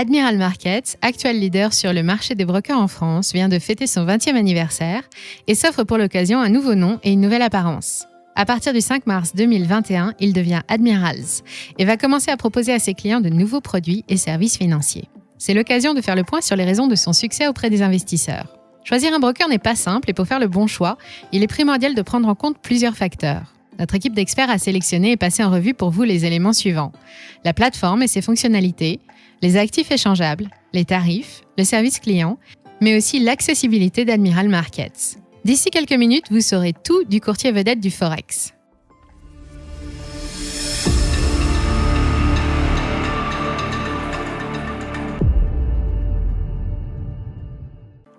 Admiral Markets, actuel leader sur le marché des brokers en France, vient de fêter son 20e anniversaire et s'offre pour l'occasion un nouveau nom et une nouvelle apparence. À partir du 5 mars 2021, il devient Admirals et va commencer à proposer à ses clients de nouveaux produits et services financiers. C'est l'occasion de faire le point sur les raisons de son succès auprès des investisseurs. Choisir un broker n'est pas simple et pour faire le bon choix, il est primordial de prendre en compte plusieurs facteurs. Notre équipe d'experts a sélectionné et passé en revue pour vous les éléments suivants. La plateforme et ses fonctionnalités, les actifs échangeables, les tarifs, le service client, mais aussi l'accessibilité d'Admiral Markets. D'ici quelques minutes, vous saurez tout du courtier vedette du Forex.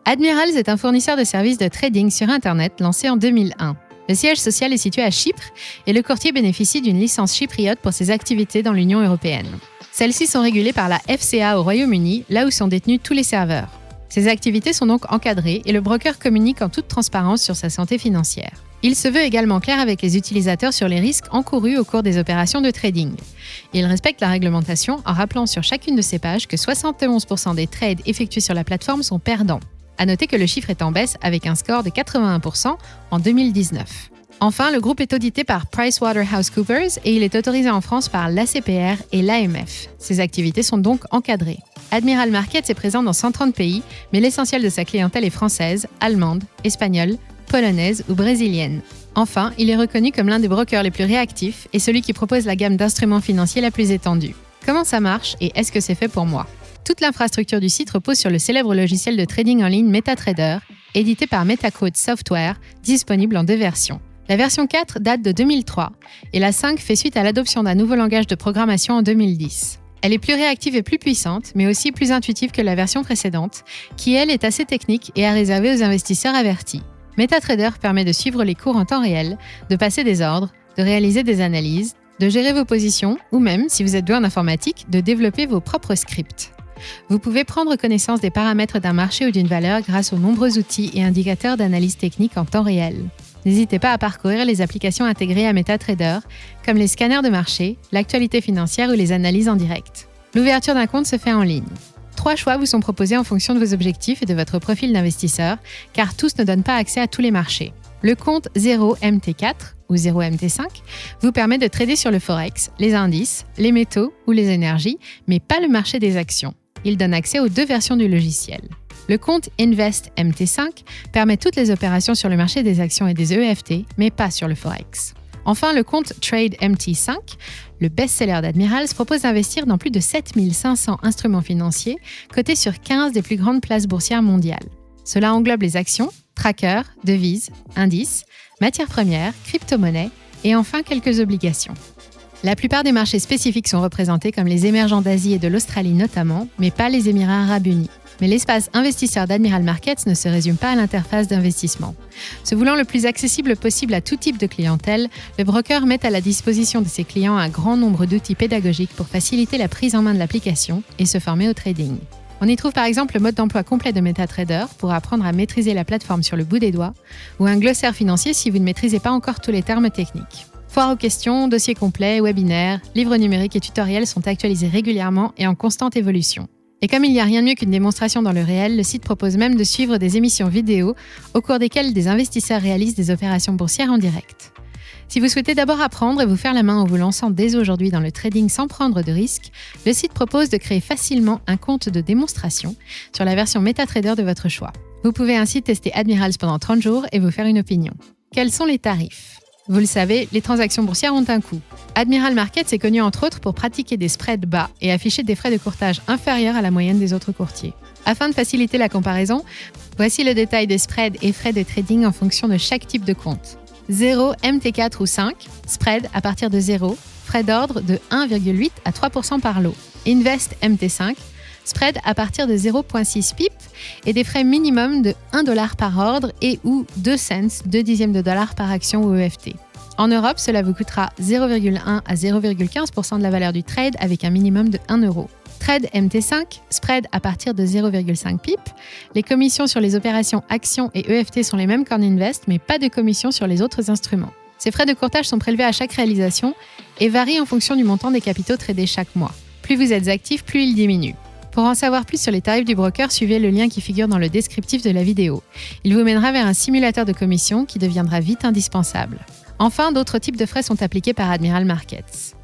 Admirals est un fournisseur de services de trading sur Internet lancé en 2001. Le siège social est situé à Chypre et le courtier bénéficie d'une licence chypriote pour ses activités dans l'Union européenne. Celles-ci sont régulées par la FCA au Royaume-Uni, là où sont détenus tous les serveurs. Ces activités sont donc encadrées et le broker communique en toute transparence sur sa santé financière. Il se veut également clair avec les utilisateurs sur les risques encourus au cours des opérations de trading. Il respecte la réglementation en rappelant sur chacune de ses pages que 71% des trades effectués sur la plateforme sont perdants. À noter que le chiffre est en baisse avec un score de 81% en 2019. Enfin, le groupe est audité par PricewaterhouseCoopers et il est autorisé en France par l'ACPR et l'AMF. Ses activités sont donc encadrées. Admiral Markets est présent dans 130 pays, mais l'essentiel de sa clientèle est française, allemande, espagnole, polonaise ou brésilienne. Enfin, il est reconnu comme l'un des brokers les plus réactifs et celui qui propose la gamme d'instruments financiers la plus étendue. Comment ça marche et est-ce que c'est fait pour moi ? Toute l'infrastructure du site repose sur le célèbre logiciel de trading en ligne MetaTrader, édité par MetaQuote Software, disponible en 2 versions. La version 4 date de 2003 et la 5 fait suite à l'adoption d'un nouveau langage de programmation en 2010. Elle est plus réactive et plus puissante, mais aussi plus intuitive que la version précédente, qui elle est assez technique et à réserver aux investisseurs avertis. MetaTrader permet de suivre les cours en temps réel, de passer des ordres, de réaliser des analyses, de gérer vos positions ou même, si vous êtes doué en informatique, de développer vos propres scripts. Vous pouvez prendre connaissance des paramètres d'un marché ou d'une valeur grâce aux nombreux outils et indicateurs d'analyse technique en temps réel. N'hésitez pas à parcourir les applications intégrées à MetaTrader, comme les scanners de marché, l'actualité financière ou les analyses en direct. L'ouverture d'un compte se fait en ligne. 3 choix vous sont proposés en fonction de vos objectifs et de votre profil d'investisseur, car tous ne donnent pas accès à tous les marchés. Le compte 0MT4 ou 0MT5 vous permet de trader sur le Forex, les indices, les métaux ou les énergies, mais pas le marché des actions. Il donne accès aux 2 versions du logiciel. Le compte Invest MT5 permet toutes les opérations sur le marché des actions et des EFT, mais pas sur le Forex. Enfin, le compte Trade MT5, le best-seller d'Admirals, propose d'investir dans plus de 7500 instruments financiers cotés sur 15 des plus grandes places boursières mondiales. Cela englobe les actions, trackers, devises, indices, matières premières, crypto-monnaies et enfin quelques obligations. La plupart des marchés spécifiques sont représentés comme les émergents d'Asie et de l'Australie notamment, mais pas les Émirats arabes unis. Mais l'espace investisseur d'Admiral Markets ne se résume pas à l'interface d'investissement. Se voulant le plus accessible possible à tout type de clientèle, le broker met à la disposition de ses clients un grand nombre d'outils pédagogiques pour faciliter la prise en main de l'application et se former au trading. On y trouve par exemple le mode d'emploi complet de MetaTrader pour apprendre à maîtriser la plateforme sur le bout des doigts, ou un glossaire financier si vous ne maîtrisez pas encore tous les termes techniques. Foire aux questions, dossiers complets, webinaires, livres numériques et tutoriels sont actualisés régulièrement et en constante évolution. Et comme il n'y a rien de mieux qu'une démonstration dans le réel, le site propose même de suivre des émissions vidéo au cours desquelles des investisseurs réalisent des opérations boursières en direct. Si vous souhaitez d'abord apprendre et vous faire la main en vous lançant dès aujourd'hui dans le trading sans prendre de risques, le site propose de créer facilement un compte de démonstration sur la version MetaTrader de votre choix. Vous pouvez ainsi tester Admirals pendant 30 jours et vous faire une opinion. Quels sont les tarifs ? Vous le savez, les transactions boursières ont un coût. Admiral Markets est connu entre autres pour pratiquer des spreads bas et afficher des frais de courtage inférieurs à la moyenne des autres courtiers. Afin de faciliter la comparaison, voici le détail des spreads et frais de trading en fonction de chaque type de compte. 0, MT4 ou 5, spread à partir de 0, frais d'ordre de 1,8 à 3% par lot. Invest MT5, spread à partir de 0,6 pip et des frais minimum de 1 $ par ordre et ou 2 cents, 2 dixièmes de dollar par action ou EFT. En Europe, cela vous coûtera 0,1 à 0,15% de la valeur du trade avec un minimum de 1 €. Trade MT5, spread à partir de 0,5 pip. Les commissions sur les opérations actions et EFT sont les mêmes qu'en Invest, mais pas de commission sur les autres instruments. Ces frais de courtage sont prélevés à chaque réalisation et varient en fonction du montant des capitaux tradés chaque mois. Plus vous êtes actif, plus ils diminuent. Pour en savoir plus sur les tarifs du broker, suivez le lien qui figure dans le descriptif de la vidéo. Il vous mènera vers un simulateur de commission qui deviendra vite indispensable. Enfin, d'autres types de frais sont appliqués par Admiral Markets.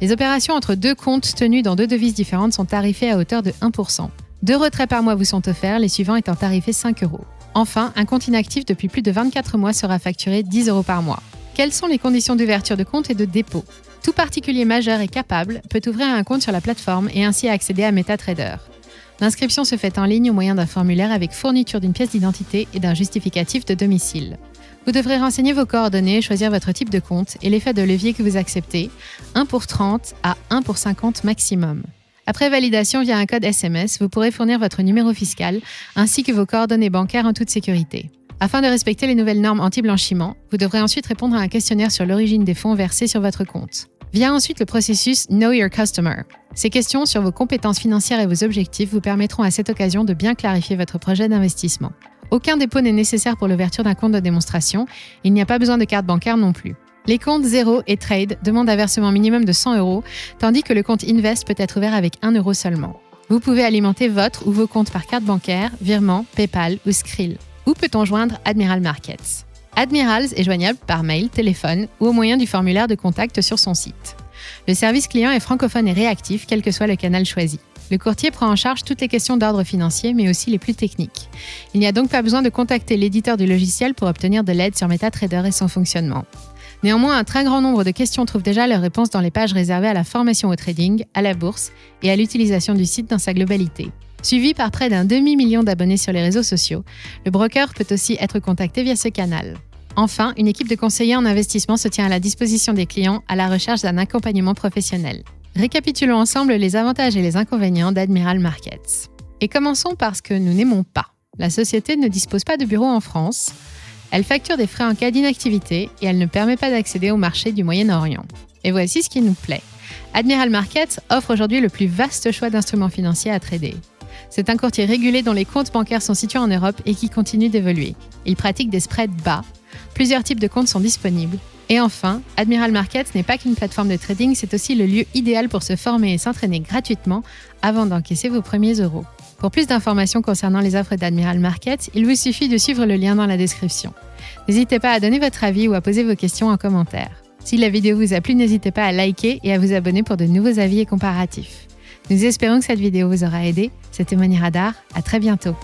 Les opérations entre deux comptes tenus dans deux devises différentes sont tarifées à hauteur de 1%. 2 retraits par mois vous sont offerts, les suivants étant tarifés 5 €. Enfin, un compte inactif depuis plus de 24 mois sera facturé 10 € par mois. Quelles sont les conditions d'ouverture de compte et de dépôt ? Tout particulier majeur et capable peut ouvrir un compte sur la plateforme et ainsi accéder à MetaTrader. L'inscription se fait en ligne au moyen d'un formulaire avec fourniture d'une pièce d'identité et d'un justificatif de domicile. Vous devrez renseigner vos coordonnées, choisir votre type de compte et l'effet de levier que vous acceptez, 1 pour 30 à 1 pour 50 maximum. Après validation via un code SMS, vous pourrez fournir votre numéro fiscal ainsi que vos coordonnées bancaires en toute sécurité. Afin de respecter les nouvelles normes anti-blanchiment, vous devrez ensuite répondre à un questionnaire sur l'origine des fonds versés sur votre compte. Vient ensuite le processus Know Your Customer. Ces questions sur vos compétences financières et vos objectifs vous permettront à cette occasion de bien clarifier votre projet d'investissement. Aucun dépôt n'est nécessaire pour l'ouverture d'un compte de démonstration, il n'y a pas besoin de carte bancaire non plus. Les comptes 0 et Trade demandent un versement minimum de 100 €, tandis que le compte Invest peut être ouvert avec 1 € seulement. Vous pouvez alimenter votre ou vos comptes par carte bancaire, virement, PayPal ou Skrill. Où peut-on joindre Admiral Markets ? Admirals est joignable par mail, téléphone ou au moyen du formulaire de contact sur son site. Le service client est francophone et réactif, quel que soit le canal choisi. Le courtier prend en charge toutes les questions d'ordre financier, mais aussi les plus techniques. Il n'y a donc pas besoin de contacter l'éditeur du logiciel pour obtenir de l'aide sur MetaTrader et son fonctionnement. Néanmoins, un très grand nombre de questions trouvent déjà leur réponse dans les pages réservées à la formation au trading, à la bourse et à l'utilisation du site dans sa globalité. Suivi par près d'1 demi-million d'abonnés sur les réseaux sociaux, le broker peut aussi être contacté via ce canal. Enfin, une équipe de conseillers en investissement se tient à la disposition des clients à la recherche d'un accompagnement professionnel. Récapitulons ensemble les avantages et les inconvénients d'Admiral Markets. Et commençons par ce que nous n'aimons pas. La société ne dispose pas de bureau en France, elle facture des frais en cas d'inactivité et elle ne permet pas d'accéder au marché du Moyen-Orient. Et voici ce qui nous plaît. Admiral Markets offre aujourd'hui le plus vaste choix d'instruments financiers à trader. C'est un courtier régulé dont les comptes bancaires sont situés en Europe et qui continue d'évoluer. Il pratique des spreads bas, plusieurs types de comptes sont disponibles. Et enfin, Admiral Markets n'est pas qu'une plateforme de trading, c'est aussi le lieu idéal pour se former et s'entraîner gratuitement avant d'encaisser vos premiers euros. Pour plus d'informations concernant les offres d'Admiral Markets, il vous suffit de suivre le lien dans la description. N'hésitez pas à donner votre avis ou à poser vos questions en commentaire. Si la vidéo vous a plu, n'hésitez pas à liker et à vous abonner pour de nouveaux avis et comparatifs. Nous espérons que cette vidéo vous aura aidé. C'était Moni Radar, à très bientôt.